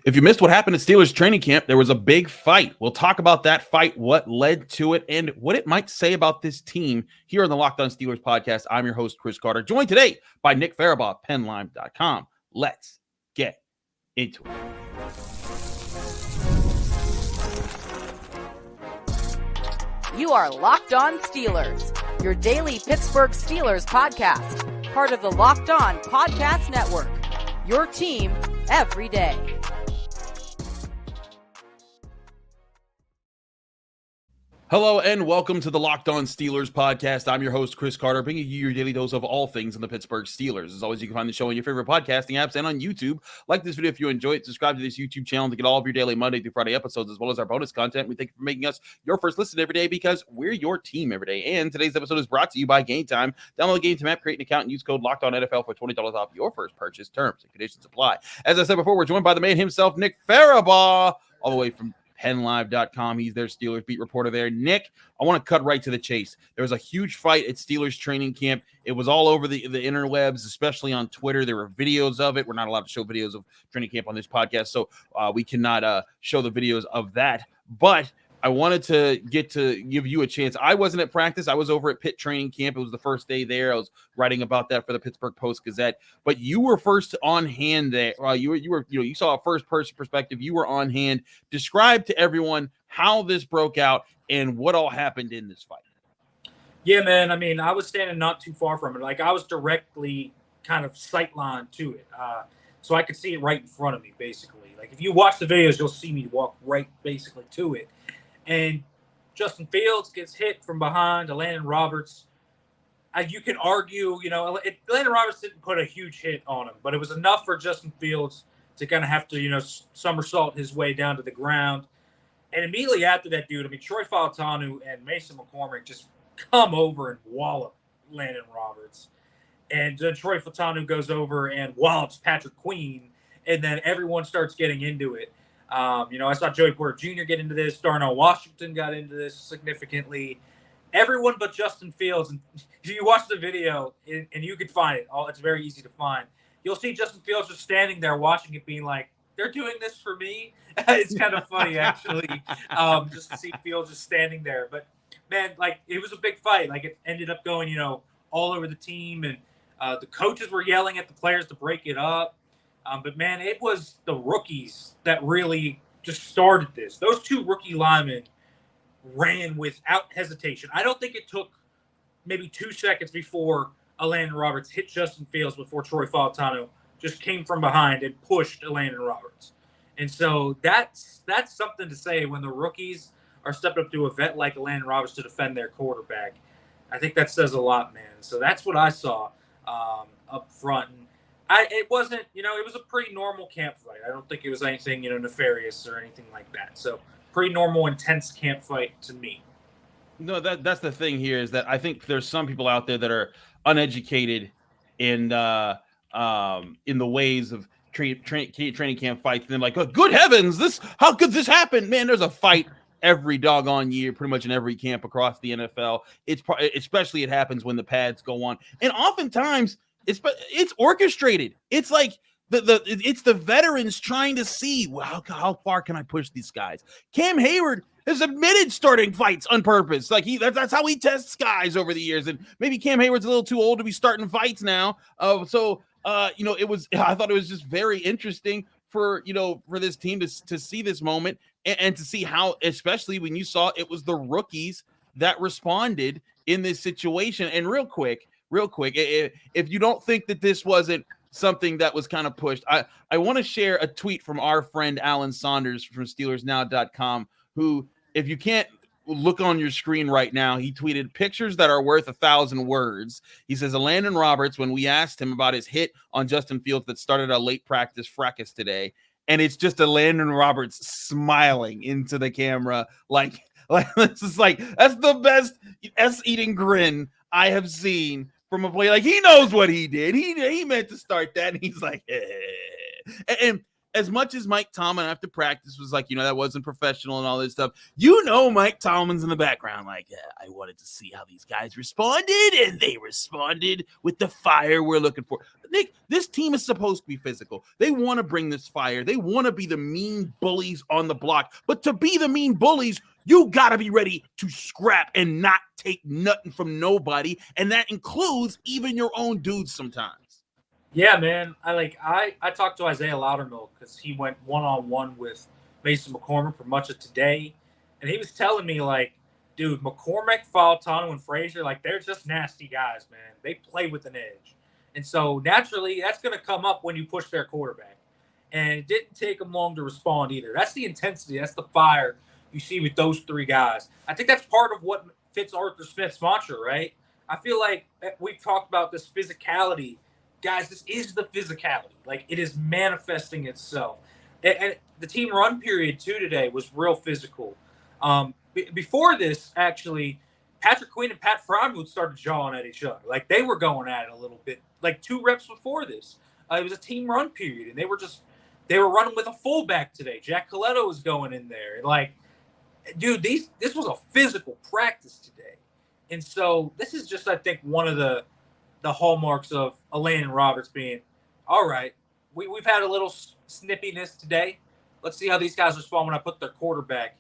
If you missed what happened at Steelers training camp, there was a big fight. We'll talk about that fight, what led to it, and what it might say about this team here on the Locked On Steelers podcast. I'm your host, Chris Carter, joined today by Nick Farabaugh, PennLime.com. Let's get into it. You are Locked On Steelers, your daily Pittsburgh Steelers podcast, part of the Locked On Podcast Network, your team every day. Hello and welcome to the Locked On Steelers podcast. I'm your host, Chris Carter, bringing you your daily dose of all things in the Pittsburgh Steelers. As always, you can find the show on your favorite podcasting apps and on YouTube. Like this video if you enjoy it. Subscribe to this YouTube channel to get all of your daily Monday through Friday episodes, as well as our bonus content. We thank you for making us your first listen every day because we're your team every day. And today's episode is brought to you by Game Time. Download the Game Time app, create an account, and use code LOCKEDONNFL for $20 off your first purchase. Terms and conditions apply. As I said before, we're joined by the man himself, Nick Farabaugh, all the way from PennLive.com. He's their Steelers beat reporter there. Nick, I want to cut right to the chase. There was a huge fight at Steelers training camp. It was all over the interwebs, especially on Twitter. There were videos of it. We're not allowed to show videos of training camp on this podcast, so we cannot show the videos of that. But I wanted to give you a chance. I wasn't at practice. I was over at Pitt training camp. It was the first day there. I was writing about that for the Pittsburgh Post-Gazette. But you were first on hand there. You saw a first-person perspective. You were on hand. Describe to everyone how this broke out and what all happened in this fight. Yeah, man. I mean, I was standing not too far from it. Like, I was directly kind of sightline to it. So I could see it right in front of me, basically. Like, if you watch the videos, you'll see me walk right basically to it. And Justin Fields gets hit from behind. Elandon Roberts, you can argue, Elandon Roberts didn't put a huge hit on him, but it was enough for Justin Fields to kind of have to, somersault his way down to the ground. And immediately after that, Troy Fautanu and Mason McCormick just come over and wallop Elandon Roberts. And then Troy Fautanu goes over and wallops Patrick Queen, and then everyone starts getting into it. I saw Joey Porter Jr. get into this. Darnell Washington got into this significantly. Everyone but Justin Fields. And if you watch the video, and you can find it, it's very easy to find. You'll see Justin Fields just standing there watching it, being like, "They're doing this for me." It's kind of funny, actually, just to see Fields just standing there. But man, it was a big fight. It ended up going, all over the team, and the coaches were yelling at the players to break it up. But, man, it was the rookies that really just started this. Those two rookie linemen ran without hesitation. I don't think it took maybe 2 seconds before Elandon Roberts hit Justin Fields before Troy Fautanu just came from behind and pushed Elandon Roberts. And so that's something to say when the rookies are stepping up to a vet like Elandon Roberts to defend their quarterback. I think that says a lot, man. So that's what I saw up front. And it wasn't, it was a pretty normal camp fight. I don't think it was anything, nefarious or anything like that. So pretty normal, intense camp fight to me. No, that's the thing here is that I think there's some people out there that are uneducated in the ways of training camp fights. And they're like, oh, good heavens, how could this happen? Man, there's a fight every doggone year, pretty much in every camp across the NFL. Especially it happens when the pads go on. And oftentimes, it's orchestrated. It's like it's the veterans trying to see how far can I push these guys. Cam Hayward has admitted starting fights on purpose. That's how he tests guys over the years. And maybe Cam Hayward's a little too old to be starting fights now. I thought it was just very interesting for this team to see this moment and to see how, especially when you saw it was the rookies that responded in this situation. And real quick, if you don't think that this wasn't something that was kind of pushed, I want to share a tweet from our friend Alan Saunders from SteelersNow.com, who, if you can't look on your screen right now, he tweeted pictures that are worth 1,000 words. He says, Elandon Roberts, when we asked him about his hit on Justin Fields that started a late practice fracas today, and it's just Elandon Roberts smiling into the camera like this is that's the best ass-eating grin I have seen from a player. He knows what he did. He meant to start that, and he's like, eh. And as much as Mike Tomlin after practice was like, that wasn't professional and all this stuff, Mike Tomlin's in the background like, yeah, I wanted to see how these guys responded, and they responded with the fire we're looking for. Nick, this team is supposed to be physical. They want to bring this fire. They want to be the mean bullies on the block. But to be the mean bullies, you got to be ready to scrap and not take nothing from nobody, and that includes even your own dudes sometimes. Yeah, man. I talked to Isaiah Loudermilk because he went one-on-one with Mason McCormick for much of today, and he was telling me, like, dude, McCormick, Fautanu, and Frazier, like, they're just nasty guys, man. They play with an edge. And so, naturally, that's going to come up when you push their quarterback. And it didn't take them long to respond either. That's the intensity. That's the fire you see with those three guys. I think that's part of what fits Arthur Smith's mantra, right? I feel like we've talked about this physicality. Guys, this is the physicality. Like, it is manifesting itself. And the team run period, too, today was real physical. Before this, actually, Patrick Queen and Pat Frymuth started jawing at each other. Like, they were going at it a little bit. Like, 2 reps before this. It was a team run period, and they were running with a fullback today. Jack Coletto was going in there. And, like, dude, this was a physical practice today. And so this is just, I think, one of the hallmarks of Elandon Roberts being, all right, we've had a little snippiness today. Let's see how these guys respond when I put their quarterback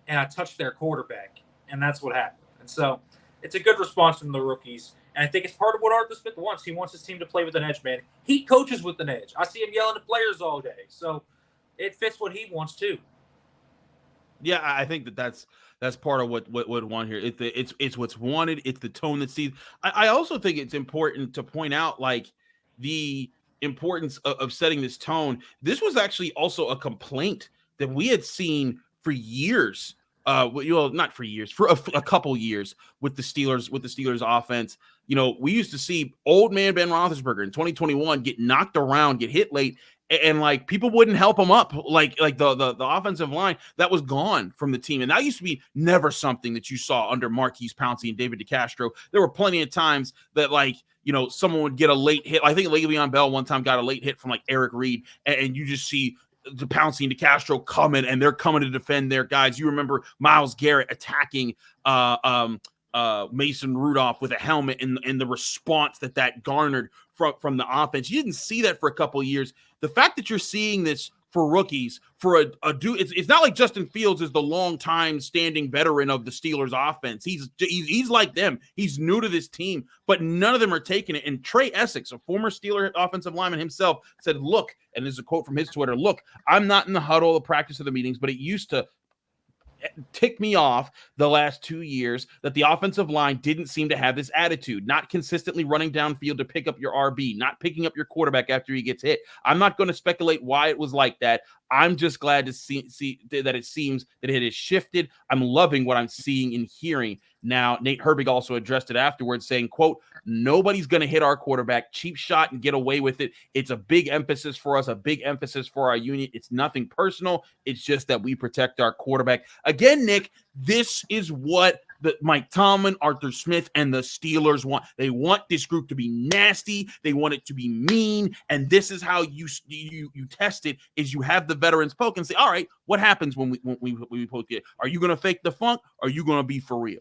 and I touch their quarterback. And that's what happened. And so it's a good response from the rookies. And I think it's part of what Arthur Smith wants. He wants his team to play with an edge, man. He coaches with an edge. I see him yelling at players all day. So it fits what he wants too. Yeah, I think that's part of what want here. It's what's wanted. It's the tone that sees. I also think it's important to point out, like, the importance of setting this tone. This was actually also a complaint that we had seen for years. Not for years, for a couple years with the Steelers offense. We used to see old man Ben Roethlisberger in 2021 get knocked around, get hit late, and like people wouldn't help him up. Like the offensive line that was gone from the team, and that used to be never something that you saw under Marquise Pouncey and David DeCastro. There were plenty of times that, like, someone would get a late hit. I think Le'Veon Bell one time got a late hit from like Eric Reed, and you just see the Pouncey and DeCastro coming, and they're coming to defend their guys. You remember Myles Garrett attacking Mason Rudolph with a helmet, and the response that garnered from the offense. You didn't see that for a couple of years. The fact that you're seeing this for rookies, for a dude, it's not like Justin Fields is the long-time standing veteran of the Steelers offense. He's like them. He's new to this team, but none of them are taking it. And Trey Essex, a former Steeler offensive lineman himself, said, look, and this is a quote from his Twitter, look, I'm not in the huddle, the practice, of the meetings, but it used to tick me off the last 2 years that the offensive line didn't seem to have this attitude, not consistently running downfield to pick up your RB, not picking up your quarterback after he gets hit. I'm not going to speculate why it was like that. I'm just glad to see that it seems that it has shifted. I'm loving what I'm seeing and hearing. Now, Nate Herbig also addressed it afterwards, saying, quote, nobody's going to hit our quarterback, cheap shot, and get away with it. It's a big emphasis for us, a big emphasis for our unit. It's nothing personal. It's just that we protect our quarterback. Again, Nick, this is what Mike Tomlin, Arthur Smith, and the Steelers want. They want this group to be nasty. They want it to be mean. And this is how you test it, is you have the veterans poke and say, all right, what happens when we poke it? Are you going to fake the funk? Or are you going to be for real?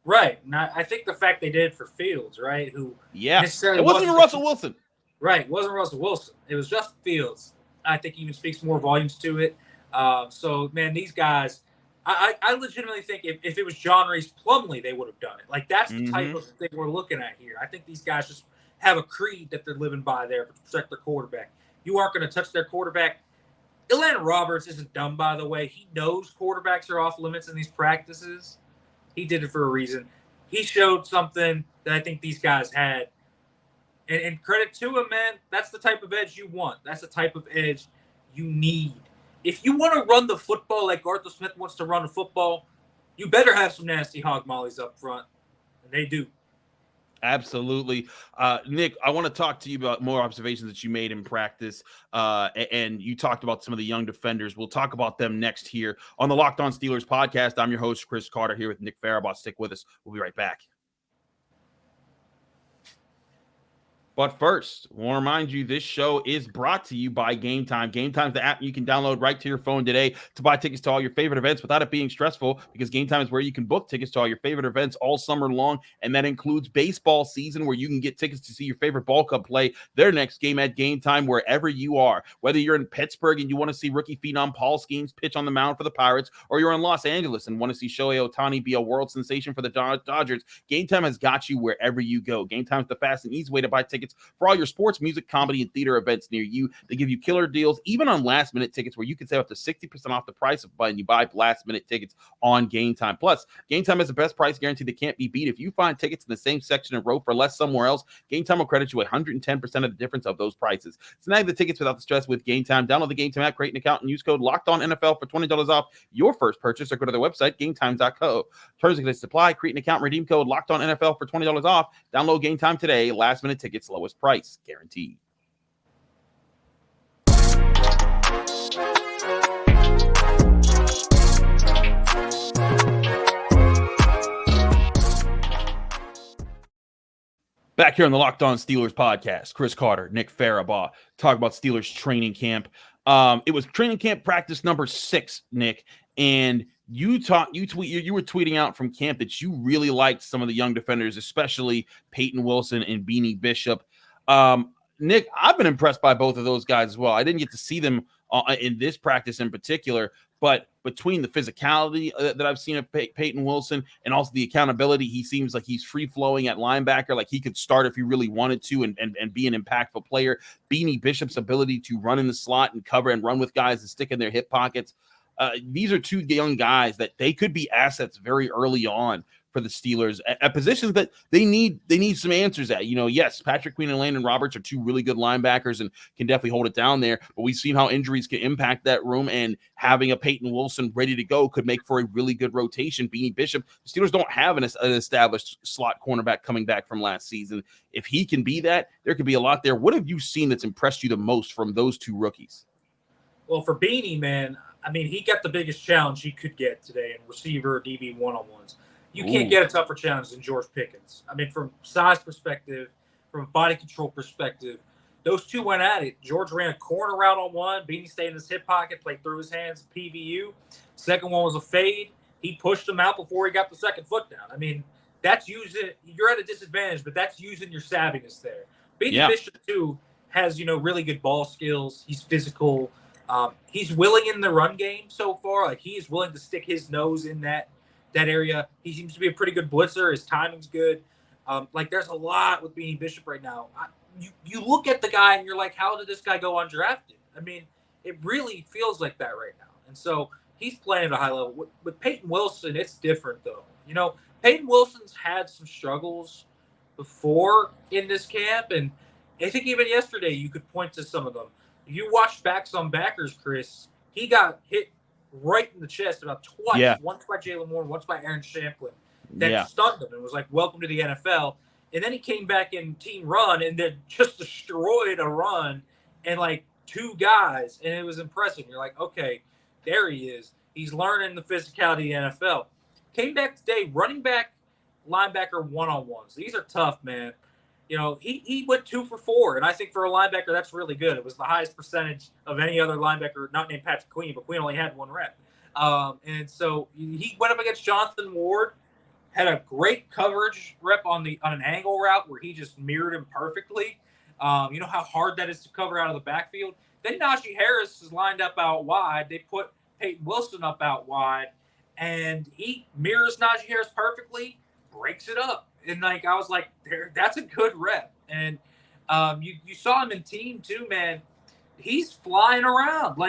Right. And I think the fact they did it for Fields, right? It wasn't Russell Wilson. Right. It wasn't Russell Wilson. It was just Fields. I think even speaks more volumes to it. So, man, these guys, I legitimately think if it was John Reese Plumlee, they would have done it. Like, that's the type of thing we're looking at here. I think these guys just have a creed that they're living by there to protect their quarterback. You aren't going to touch their quarterback. Elandon Roberts isn't dumb, by the way. He knows quarterbacks are off limits in these practices. He did it for a reason. He showed something that I think these guys had. And credit to him, man. That's the type of edge you want. That's the type of edge you need. If you want to run the football like Arthur Smith wants to run the football, you better have some nasty hog mollies up front. And they do. Absolutely. Nick, I want to talk to you about more observations that you made in practice. And you talked about some of the young defenders. We'll talk about them next here on the Locked On Steelers podcast. I'm your host, Chris Carter, here with Nick Farabaugh. Stick with us. We'll be right back. But first, I want to remind you this show is brought to you by Game Time. Game Time is the app you can download right to your phone today to buy tickets to all your favorite events without it being stressful, because Game Time is where you can book tickets to all your favorite events all summer long, and that includes baseball season, where you can get tickets to see your favorite ball club play their next game at Game Time wherever you are. Whether you're in Pittsburgh and you want to see rookie phenom Paul Skeens pitch on the mound for the Pirates, or you're in Los Angeles and want to see Shohei Ohtani be a world sensation for the Dodgers, Game Time has got you wherever you go. Game Time is the fast and easy way to buy tickets for all your sports, music, comedy, and theater events near you. They give you killer deals, even on last-minute tickets, where you can save up to 60% off the price of when you buy last-minute tickets on Game Time. Plus, Game Time has the best price guarantee that can't be beat. If you find tickets in the same section and row for less somewhere else, Game Time will credit you 110% of the difference of those prices. Snag the tickets without the stress with Game Time. Download the Game Time app, create an account, and use code LOCKEDONNFL for $20 off your first purchase, or go to their website, gametime.co. Terms and conditions apply. Create an account, redeem code LOCKEDONNFL for $20 off. Download Game Time today. Last-minute tickets, lowest price guaranteed. Back here on the Locked On Steelers podcast, Chris Carter, Nick Farabaugh, talk about Steelers training camp. It was training camp practice number 6, Nick, and you were tweeting out from camp that you really liked some of the young defenders, especially Payton Wilson and Beanie Bishop. Nick, I've been impressed by both of those guys as well. I didn't get to see them in this practice in particular, but between the physicality that I've seen of Payton Wilson and also the accountability, he seems like he's free-flowing at linebacker, like he could start if he really wanted to and be an impactful player. Beanie Bishop's ability to run in the slot and cover and run with guys and stick in their hip pockets. These are two young guys that they could be assets very early on for the Steelers at positions that they need some answers at. Yes, Patrick Queen and Elandon Roberts are two really good linebackers and can definitely hold it down there, but we've seen how injuries can impact that room, and having a Payton Wilson ready to go could make for a really good rotation. Beanie Bishop, the Steelers don't have an established slot cornerback coming back from last season. If he can be that, there could be a lot there. What have you seen that's impressed you the most from those two rookies? Well, for Beanie, man, I mean, he got the biggest challenge he could get today in receiver DB one-on-ones. You can't get a tougher challenge than George Pickens. I mean, from size perspective, from a body control perspective, those two went at it. George ran a corner route on one. Beanie stayed in his hip pocket, played through his hands, PVU. Second one was a fade. He pushed him out before he got the second foot down. I mean, that's using – you're at a disadvantage, but that's using your savviness there. Beanie Bishop, too, has, really good ball skills. He's physical. He's willing in the run game so far. Like, he is willing to stick his nose in that area. He seems to be a pretty good blitzer. His timing's good. There's a lot with Beanie Bishop right now. You look at the guy and you're like, how did this guy go undrafted? I mean, it really feels like that right now. And so he's playing at a high level. With Payton Wilson, it's different, though. Payton Wilson's had some struggles before in this camp, and I think even yesterday you could point to some of them. If you watched Backs on Backers, Chris, he got hit right in the chest about twice. Yeah. Once by Jalen Warren, once by Aaron Shamplin. That stunned him and was like, welcome to the NFL. And then he came back in team run and then just destroyed a run and two guys. And it was impressive. You're like, okay, there he is. He's learning the physicality of the NFL. Came back today, running back, linebacker one-on-ones. These are tough, man. He went 2 for 4, and I think for a linebacker, that's really good. It was the highest percentage of any other linebacker, not named Patrick Queen, but Queen only had 1 rep. And so he went up against Jonathan Ward, had a great coverage rep on an angle route where he just mirrored him perfectly. You know how hard that is to cover out of the backfield. Then Najee Harris is lined up out wide. They put Payton Wilson up out wide, and he mirrors Najee Harris perfectly, breaks it up. And I was like, that's a good rep. And you saw him in team too, man. He's flying around.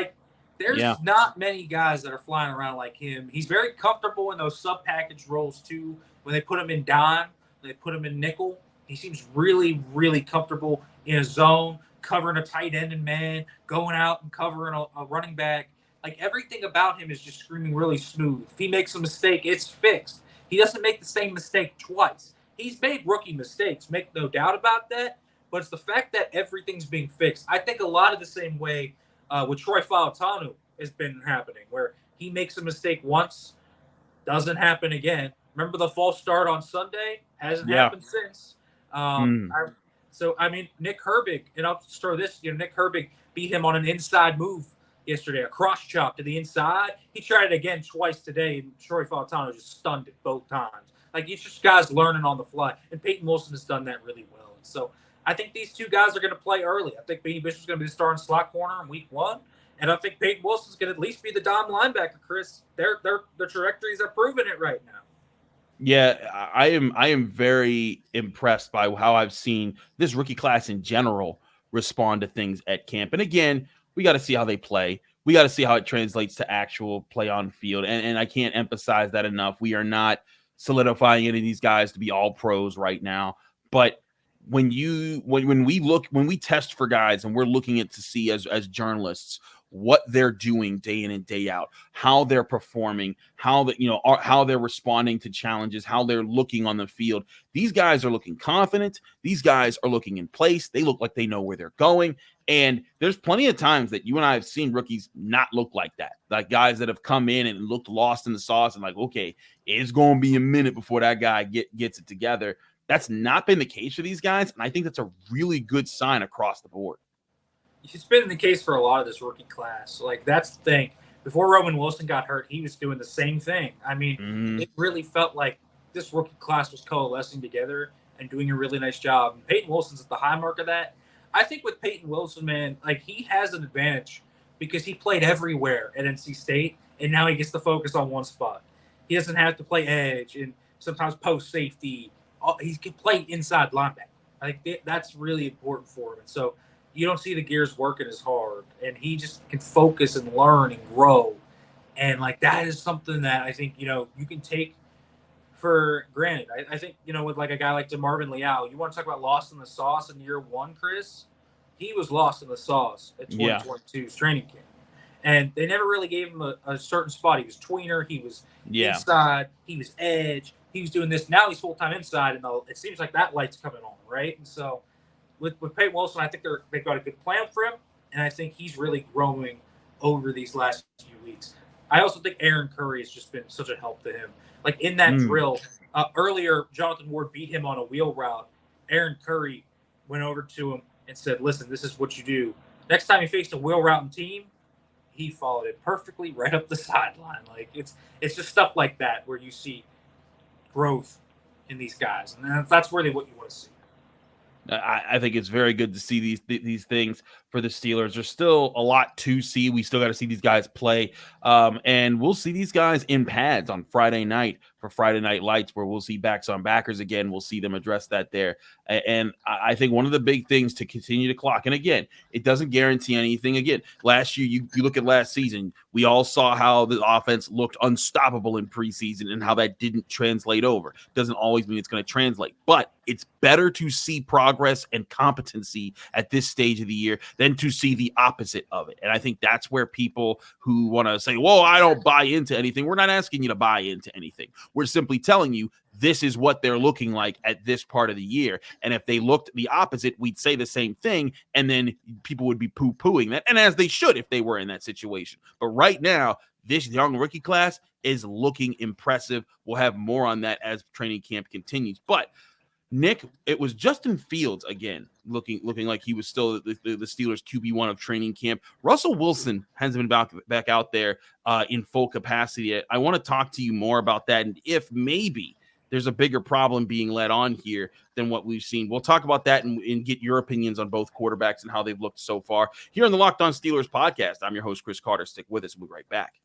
There's not many guys that are flying around like him. He's very comfortable in those sub-package roles too. When they put him in dime, when they put him in nickel, he seems really, really comfortable in a zone, covering a tight end and man, going out and covering a running back. Everything about him is just screaming really smooth. If he makes a mistake, it's fixed. He doesn't make the same mistake twice. He's made rookie mistakes, make no doubt about that, but it's the fact that everything's being fixed. I think a lot of the same way with Troy Fautanu has been happening, where he makes a mistake once, doesn't happen again. Remember the false start on Sunday? Hasn't happened since. So, I mean, Nick Herbig, and I'll just throw this, Nick Herbig beat him on an inside move yesterday, a cross chop to the inside. He tried it again twice today, and Troy Fautanu just stunned it both times. Like, it's just guys learning on the fly. And Payton Wilson has done that really well. And so I think these two guys are going to play early. I think Beanie Bishop's going to be the starting slot corner in week 1. And I think Payton Wilson's going to at least be the dime linebacker, Chris. Their trajectories are proving it right now. Yeah, I am very impressed by how I've seen this rookie class in general respond to things at camp. And again, we got to see how they play. We got to see how it translates to actual play on field. And I can't emphasize that enough. We are not solidifying any of these guys to be all pros right now. But when we test for guys and we're looking at to see as journalists what they're doing day in and day out, how they're performing, how they're responding to challenges, how they're looking on the field. These guys are looking confident. These guys are looking in place. They look like they know where they're going. And there's plenty of times that you and I have seen rookies not look like that. Like guys that have come in and looked lost in the sauce and like, okay, it's going to be a minute before that guy gets it together. That's not been the case for these guys. And I think that's a really good sign across the board. It's been the case for a lot of this rookie class. Like, that's the thing. Before Roman Wilson got hurt, he was doing the same thing. I mean, It really felt like this rookie class was coalescing together and doing a really nice job. And Payton Wilson's at the high mark of that. I think with Payton Wilson, man, like, he has an advantage because he played everywhere at NC State, and now he gets to focus on one spot. He doesn't have to play edge and sometimes post safety. He can play inside linebacker. I think that's really important for him. And so you don't see the gears working as hard, and he just can focus and learn and grow. And like, that is something that I think, you can take for granted. I think, with like a guy like DeMarvin Leal, you want to talk about lost in the sauce in year 1, Chris? He was lost in the sauce at 2022's training camp. And they never really gave him a certain spot. He was tweener. He was inside. He was edge. He was doing this. Now he's full-time inside, and it seems like that light's coming on, right? And so with Payton Wilson, I think they've got a good plan for him, and I think he's really growing over these last few weeks. I also think Aaron Curry has just been such a help to him. Like, in that drill, earlier, Jonathan Ward beat him on a wheel route. Aaron Curry went over to him and said, listen, this is what you do. Next time he faced a wheel route team, he followed it perfectly right up the sideline. Like, it's just stuff like that where you see growth in these guys, and that's really what you want to see. I think it's very good to see these things for the Steelers. There's still a lot to see. We still got to see these guys play. And we'll see these guys in pads on Friday night for Friday Night Lights, where we'll see backs on backers again. We'll see them address that there. And I think one of the big things to continue to clock, and again, it doesn't guarantee anything. Again, last year, you look at last season, we all saw how the offense looked unstoppable in preseason and how that didn't translate over. Doesn't always mean it's going to translate, but it's better to see progress and competency at this stage of the year than to see the opposite of it. And I think that's where people who want to say, well, I don't buy into anything. We're not asking you to buy into anything. We're simply telling you this is what they're looking like at this part of the year. And if they looked the opposite, we'd say the same thing. And then people would be poo-pooing that. And as they should if they were in that situation. But right now, this young rookie class is looking impressive. We'll have more on that as training camp continues. But Nick, it was Justin Fields again, looking like he was still the Steelers QB1 of training camp. Russell Wilson hasn't been back out there in full capacity yet. I want to talk to you more about that, and if maybe there's a bigger problem being led on here than what we've seen. We'll talk about that and get your opinions on both quarterbacks and how they've looked so far here on the Locked On Steelers podcast. I'm your host, Chris Carter. Stick with us. We'll be right back.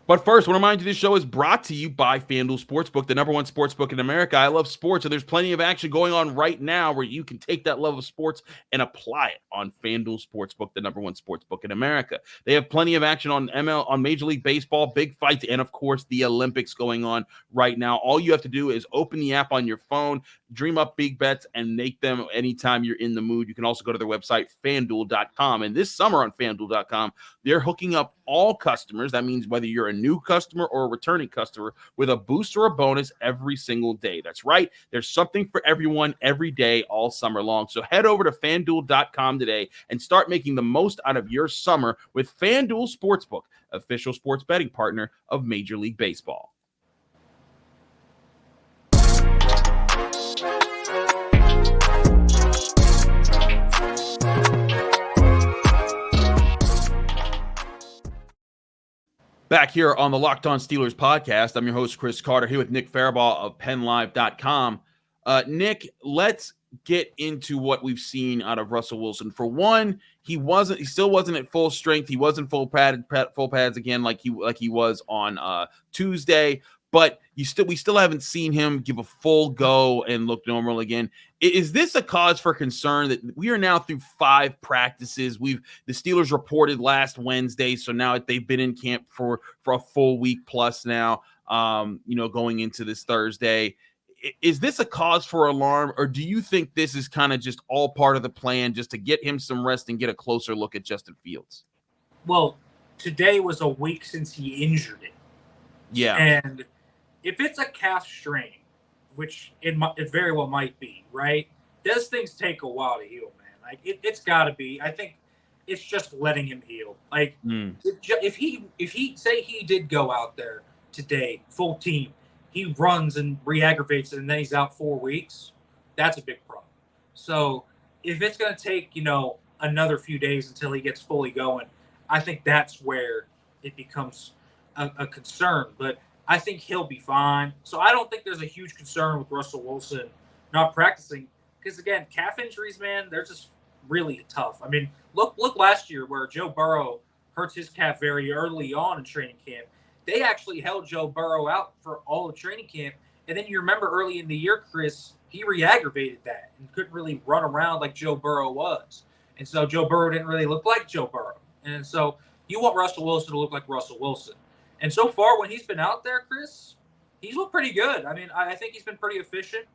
But first, I want to remind you this show is brought to you by FanDuel Sportsbook, the #1 sportsbook in America. I love sports, and there's plenty of action going on right now where you can take that love of sports and apply it on FanDuel Sportsbook, the #1 sportsbook in America. They have plenty of action on Major League Baseball, big fights, and of course the Olympics going on right now. All you have to do is open the app on your phone, dream up big bets, and make them anytime you're in the mood. You can also go to their website, FanDuel.com. And this summer on FanDuel.com, they're hooking up all customers. That means whether you're a new customer or a returning customer with a boost or a bonus every single day. That's right. There's something for everyone every day all summer long. So head over to FanDuel.com today and start making the most out of your summer with FanDuel Sportsbook, official sports betting partner of Major League Baseball. Back here on the Locked On Steelers podcast, I'm your host, Chris Carter, here with Nick Farabaugh of PennLive.com. Nick, let's get into what we've seen out of Russell Wilson. For one, he still wasn't at full strength. He wasn't full pads again like he was on Tuesday. But we still haven't seen him give a full go and look normal again. Is this a cause for concern that we are now through 5 practices? The Steelers reported last Wednesday, so now they've been in camp for a full week plus now. Going into this Thursday. Is this a cause for alarm, or do you think this is kind of just all part of the plan, just to get him some rest and get a closer look at Justin Fields? Well, today was a week since he injured it. Yeah, and if it's a calf strain, which it very well might be, right? Those things take a while to heal, man. Like it's got to be. I think it's just letting him heal. Like if he say he did go out there today, full team, he runs and re-aggravates it, and then he's out 4 weeks. That's a big problem. So if it's going to take another few days until he gets fully going, I think that's where it becomes a concern. But I think he'll be fine. So I don't think there's a huge concern with Russell Wilson not practicing because, again, calf injuries, man, they're just really tough. I mean, look last year where Joe Burrow hurts his calf very early on in training camp. They actually held Joe Burrow out for all of training camp. And then you remember early in the year, Chris, he re-aggravated that and couldn't really run around like Joe Burrow was. And so Joe Burrow didn't really look like Joe Burrow. And so you want Russell Wilson to look like Russell Wilson. And so far, when he's been out there, Chris, he's looked pretty good. I mean, I think he's been pretty efficient.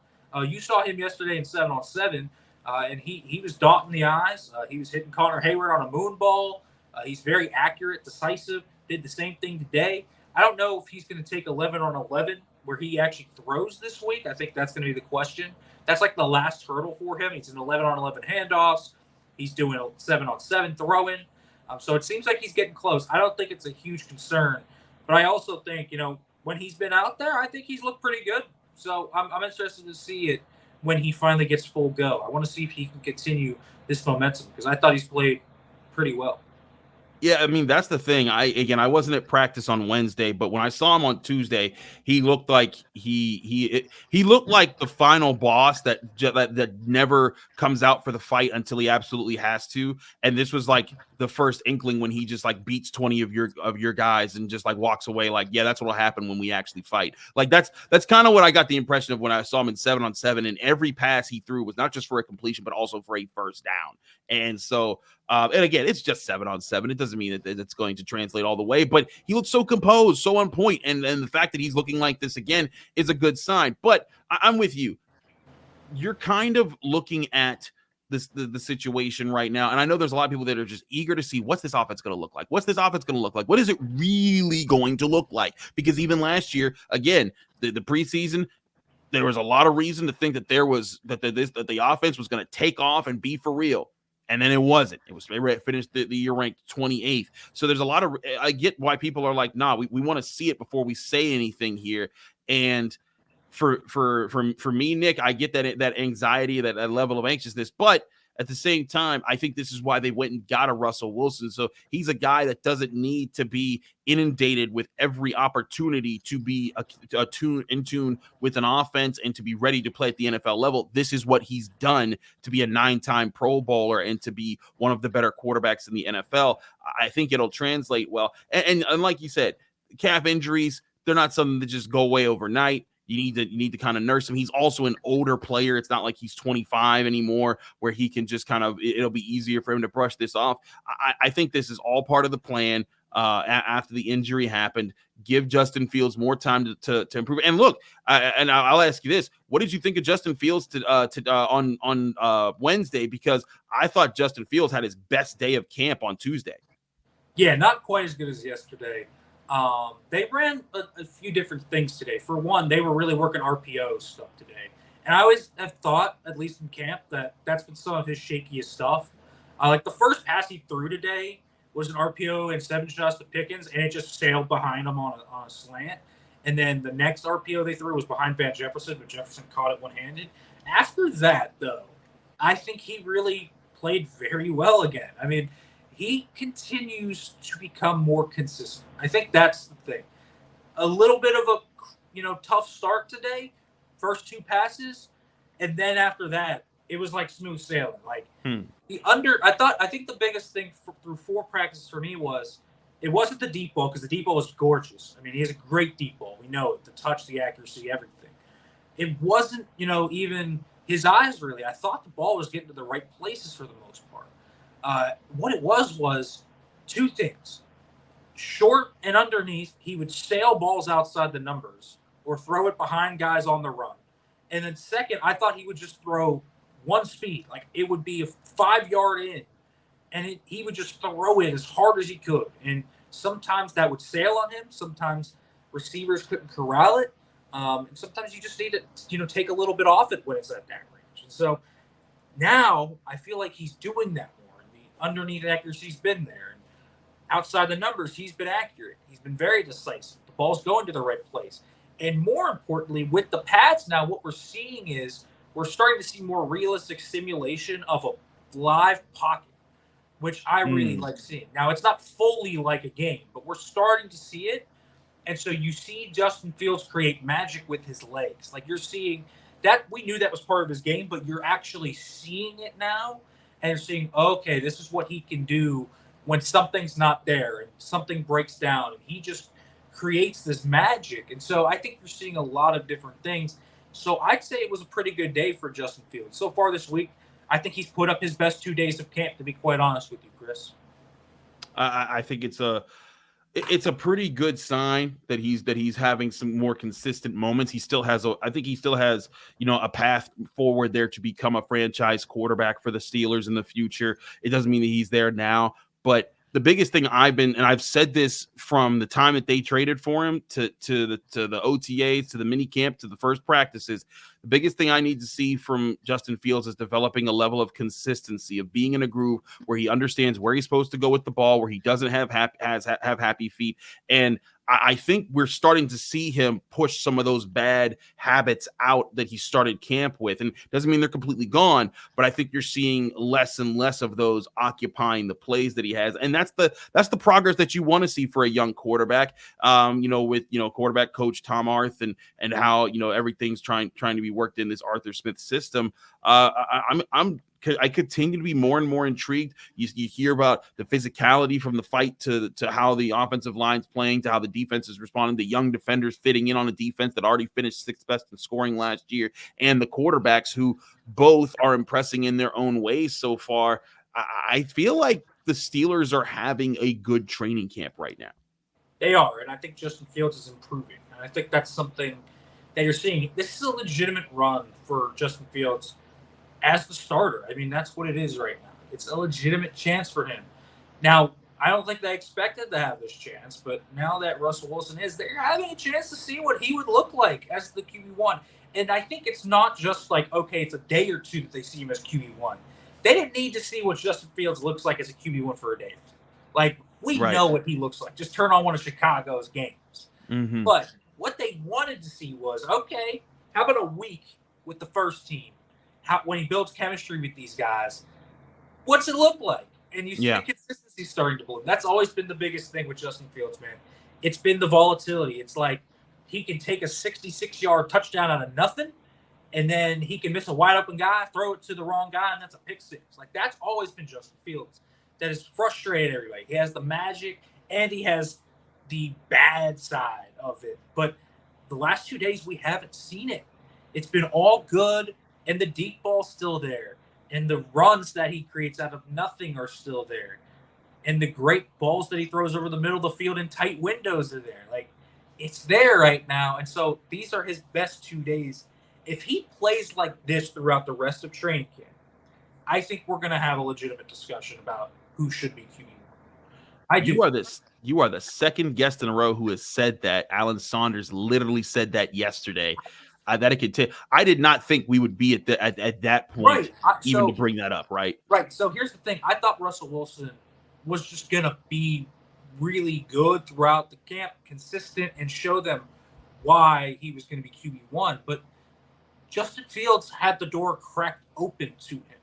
You saw him yesterday in 7-on-7, and he was dotting the I's. He was hitting Connor Hayward on a moon ball. He's very accurate, decisive, did the same thing today. I don't know if he's going to take 11-on-11 where he actually throws this week. I think that's going to be the question. That's like the last hurdle for him. He's in 11-on-11 handoffs. He's doing a 7-on-7 throwing. So it seems like he's getting close. I don't think it's a huge concern. But I also think, when he's been out there, I think he's looked pretty good. So I'm interested to see it when he finally gets full go. I want to see if he can continue this momentum because I thought he's played pretty well. Yeah, I mean, that's the thing. I wasn't at practice on Wednesday, but when I saw him on Tuesday, he looked like he looked like the final boss that never comes out for the fight until he absolutely has to. And this was like the first inkling when he just like beats 20 of your guys and just like walks away like, yeah, that's what'll happen when we actually fight. Like that's kind of what I got the impression of when I saw him in 7-on-7, and every pass he threw was not just for a completion, but also for a first down. And so and again, it's just 7-on-7. It doesn't mean that it's going to translate all the way, but he looks so composed, so on point. And the fact that he's looking like this again is a good sign. But I'm with you. You're kind of looking at the situation right now. And I know there's a lot of people that are just eager to see what's this offense going to look like? What's this offense going to look like? What is it really going to look like? Because even last year, again, the preseason, there was a lot of reason to think that that the offense was going to take off and be for real. And then it wasn't. It finished the year ranked 28th. So there's a lot of – I get why people are like, nah, we want to see it before we say anything here. And for me, Nick, I get that anxiety, that level of anxiousness. But at the same time, I think this is why they went and got a Russell Wilson. So he's a guy that doesn't need to be inundated with every opportunity to be in tune with an offense and to be ready to play at the NFL level. This is what he's done to be a 9-time Pro Bowler and to be one of the better quarterbacks in the NFL. I think it'll translate well. And like you said, calf injuries, they're not something that just go away overnight. You need to kind of nurse him. He's also an older player. It's not like he's 25 anymore where he can just it'll be easier for him to brush this off. I think this is all part of the plan after the injury happened. Give Justin Fields more time to improve. And look, I'll ask you this. What did you think of Justin Fields on Wednesday? Because I thought Justin Fields had his best day of camp on Tuesday. Yeah, not quite as good as yesterday. They ran a few different things today. For one, they were really working RPO stuff today. And I always have thought, at least in camp, that's been some of his shakiest stuff. Like the first pass he threw today was an RPO and 7 shots to Pickens, and it just sailed behind him on a slant. And then the next RPO they threw was behind Van Jefferson, but Jefferson caught it one-handed. After that, though, I think he really played very well again. I mean, he continues to become more consistent. I think that's the thing. A little bit of a tough start today, first 2 passes, and then after that, it was like smooth sailing. Like I think the biggest thing through 4 practices for me was it wasn't the deep ball, because the deep ball was gorgeous. I mean, he has a great deep ball. We know it, the touch, the accuracy, everything. It wasn't, even his eyes really. I thought the ball was getting to the right places for the most part. What it was 2 things. Short and underneath, he would sail balls outside the numbers or throw it behind guys on the run. And then second, I thought he would just throw one speed. Like it would be a 5-yard in, and he would just throw it as hard as he could. And sometimes that would sail on him. Sometimes receivers couldn't corral it. And sometimes you just need to, take a little bit off it when it's at that range. And so now I feel like he's doing that more. And the underneath accuracy's been there. And outside the numbers, he's been accurate. He's been very decisive. The ball's going to the right place. And more importantly, with the pads now, what we're seeing is we're starting to see more realistic simulation of a live pocket, which I really like seeing. Now, it's not fully like a game, but we're starting to see it. And so you see Justin Fields create magic with his legs. Like you're seeing that. We knew that was part of his game, but you're actually seeing it now. And you're seeing, okay, this is what he can do when something's not there and something breaks down. And he just creates this magic. And so I think you're seeing a lot of different things. So I'd say it was a pretty good day for Justin Fields. So far this week, I think he's put up his best 2 days of camp, to be quite honest with you, Chris. I think it's a pretty good sign that he's having some more consistent moments. I think he still has, a path forward there to become a franchise quarterback for the Steelers in the future. It doesn't mean that he's there now, but the biggest thing I've said this from the time that they traded for him to the OTAs, to the mini camp, to the first practices, the biggest thing I need to see from Justin Fields is developing a level of consistency, of being in a groove where he understands where he's supposed to go with the ball, where he doesn't have happy feet. And I think we're starting to see him push some of those bad habits out that he started camp with. And doesn't mean they're completely gone, but I think you're seeing less and less of those occupying the plays that he has. And that's the progress that you want to see for a young quarterback, with, quarterback coach Tom Arth and how, everything's trying to be worked in this Arthur Smith system. I continue to be more and more intrigued. You hear about the physicality from the fight to how the offensive line's playing, to how the defense is responding, the young defenders fitting in on a defense that already finished 6th best in scoring last year, and the quarterbacks who both are impressing in their own ways so far. I feel like the Steelers are having a good training camp right now. They are, and I think Justin Fields is improving. And I think that's something that you're seeing. This is a legitimate run for Justin Fields as the starter. I mean, that's what it is right now. It's a legitimate chance for him. Now, I don't think they expected to have this chance, but now that Russell Wilson is, they're having a chance to see what he would look like as the QB1. And I think it's not just like, okay, it's a day or two that they see him as QB1. They didn't need to see what Justin Fields looks like as a QB1 for a day. Like, we know what he looks like. Just turn on one of Chicago's games. Mm-hmm. But what they wanted to see was, okay, how about a week with the first team? When he builds chemistry with these guys, what's it look like? And you see the consistency starting to bloom. That's always been the biggest thing with Justin Fields, man. It's been the volatility. It's like he can take a 66-yard touchdown out of nothing, and then he can miss a wide-open guy, throw it to the wrong guy, and that's a pick six. Like, that's always been Justin Fields. That has frustrated everybody. He has the magic, and he has the bad side of it. But the last 2 days, we haven't seen it. It's been all good. And the deep ball's still there. And the runs that he creates out of nothing are still there. And the great balls that he throws over the middle of the field in tight windows are there. Like, it's there right now. And so these are his best 2 days. If he plays like this throughout the rest of training camp, I think we're going to have a legitimate discussion about who should be QB1. You are the second guest in a row who has said that. Alan Saunders literally said that yesterday. That it could take. I did not think we would be at that point, even to bring that up, right? Right. So here's the thing. I thought Russell Wilson was just going to be really good throughout the camp, consistent, and show them why he was going to be QB1. But Justin Fields had the door cracked open to him.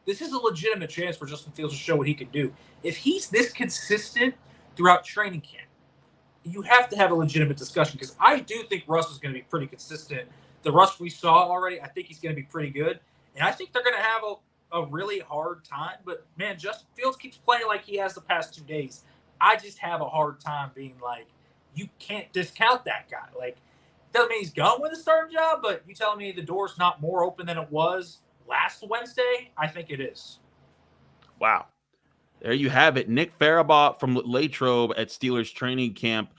this is a legitimate chance for Justin Fields to show what he can do. If he's this consistent throughout training camp, you have to have a legitimate discussion, because I do think Russ is going to be pretty consistent. The Russ we saw already, I think he's going to be pretty good. And I think they're going to have a really hard time. But, man, Justin Fields keeps playing like he has the past 2 days. I just have a hard time being like, you can't discount that guy. Like, doesn't mean he's going with a starting job, but you telling me the door's not more open than it was last Wednesday? I think it is. Wow. There you have it. Nick Farabaugh from Latrobe at Steelers training camp.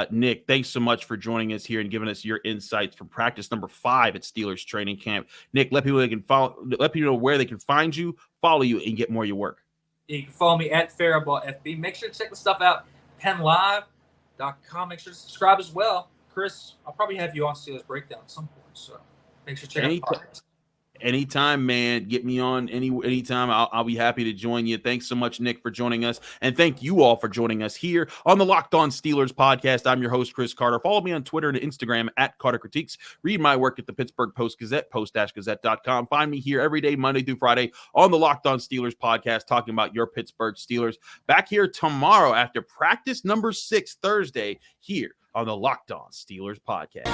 Nick, thanks so much for joining us here and giving us your insights from practice number 5 at Steelers training camp. Nick, let people know where they can find you, follow you, and get more of your work. You can follow me at Farabaugh FB. Make sure to check the stuff out. PennLive.com. Make sure to subscribe as well. Chris, I'll probably have you on Steelers Breakdown at some point, so make sure to check out the podcast. Anytime, man. Get me on anytime. I'll be happy to join you. Thanks so much, Nick, for joining us. And thank you all for joining us here on the Locked On Steelers podcast. I'm your host, Chris Carter. Follow me on Twitter and Instagram at Carter Critiques. Read my work at the Pittsburgh Post-Gazette, post-gazette.com. Find me here every day, Monday through Friday, on the Locked On Steelers podcast, talking about your Pittsburgh Steelers. Back here tomorrow after practice number 6, Thursday, here on the Locked On Steelers podcast.